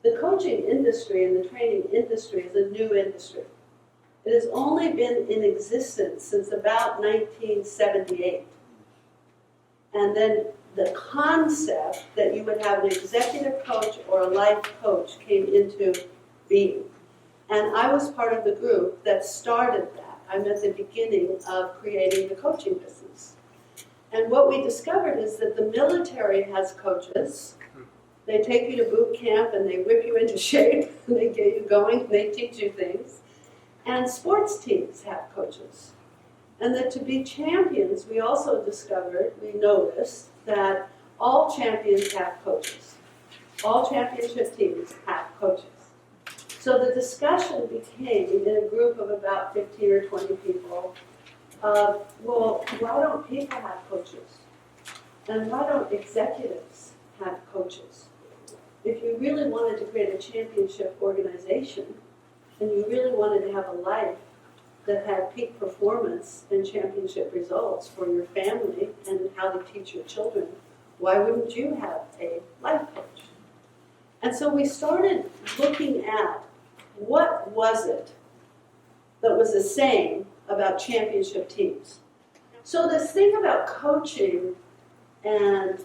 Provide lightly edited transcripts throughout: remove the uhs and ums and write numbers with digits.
The coaching industry and the training industry is a new industry. It has only been in existence since about 1978. And then the concept that you would have an executive coach or a life coach came into being. And I was part of the group that started that. I'm at the beginning of creating the coaching business. And what we discovered is that the military has coaches. They take you to boot camp and they whip you into shape and they get you going and they teach you things. And sports teams have coaches. And that to be champions, we also discovered, we noticed, that all champions have coaches. All championship teams have coaches. So the discussion became, in a group of about 15 or 20 people, well, why don't people have coaches? And why don't executives have coaches? If you really wanted to create a championship organization, and you really wanted to have a life that had peak performance and championship results for your family and how to teach your children, why wouldn't you have a life coach? And so we started looking at what was it that was the same about championship teams. So this thing about coaching and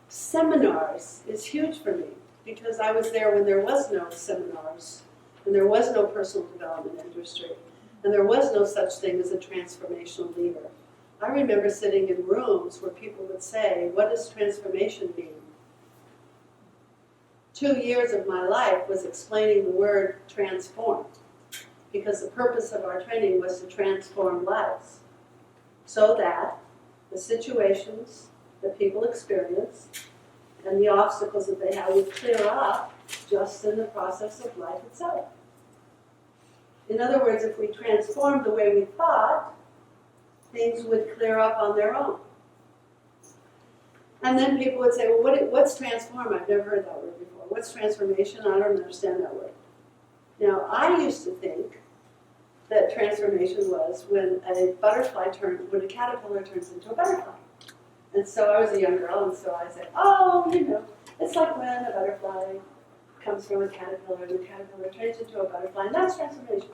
seminars is huge for me because I was there when there was no seminars and there was no personal development industry and there was no such thing as a transformational leader. I remember sitting in rooms where people would say, what does transformation mean? 2 years of my life was explaining the word transform because the purpose of our training was to transform lives so that the situations that people experience and the obstacles that they have would clear up just in the process of life itself. In other words, if we transformed the way we thought, things would clear up on their own. And then people would say, well, what's transform? I've never heard that word before. What's transformation? I don't understand that word. Now, I used to think that transformation was when a caterpillar turns into a butterfly. And so I was a young girl, and so I said, oh, it's like when a butterfly comes from a caterpillar, and the caterpillar turns into a butterfly, and that's transformation.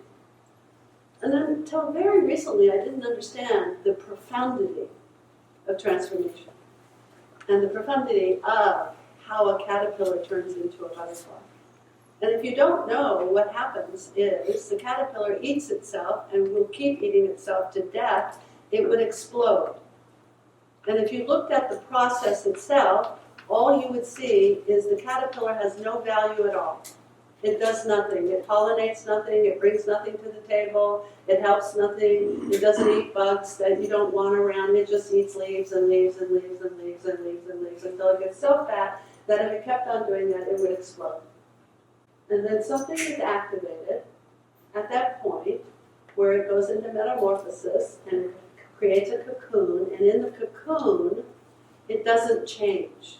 And then until very recently, I didn't understand the profundity of transformation and the profundity of how a caterpillar turns into a butterfly. And if you don't know, what happens is the caterpillar eats itself and will keep eating itself to death. It would explode. And if you looked at the process itself, all you would see is the caterpillar has no value at all. It does nothing. It pollinates nothing. It brings nothing to the table. It helps nothing. It doesn't eat bugs that you don't want around. It just eats leaves and leaves and leaves and leaves and leaves and leaves until it gets so fat that if it kept on doing that, it would explode. And then something is activated at that point where it goes into metamorphosis and it creates a cocoon. And in the cocoon, it doesn't change.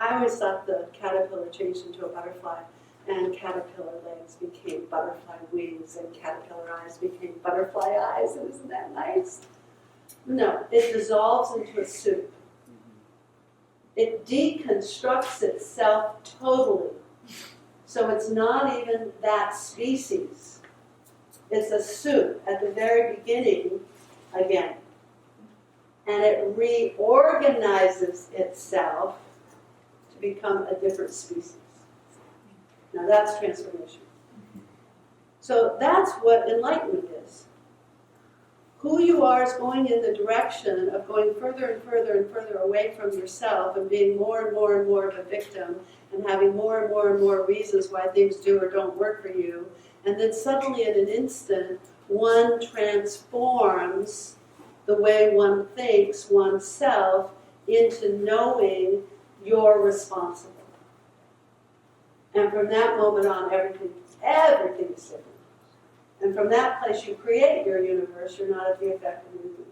I always thought the caterpillar changed into a butterfly, and caterpillar legs became butterfly wings, and caterpillar eyes became butterfly eyes. And isn't that nice? No, it dissolves into a soup. It deconstructs itself totally. So it's not even that species. It's a soup at the very beginning again. And it reorganizes itself to become a different species. Now that's transformation. So that's what enlightenment is. Who you are is going in the direction of going further and further and further away from yourself and being more and more and more of a victim and having more and more and more reasons why things do or don't work for you. And then suddenly in an instant, one transforms the way one thinks oneself into knowing you're responsible. And from that moment on, everything is different. And from that place, you create your universe. You're not at the effect of your universe.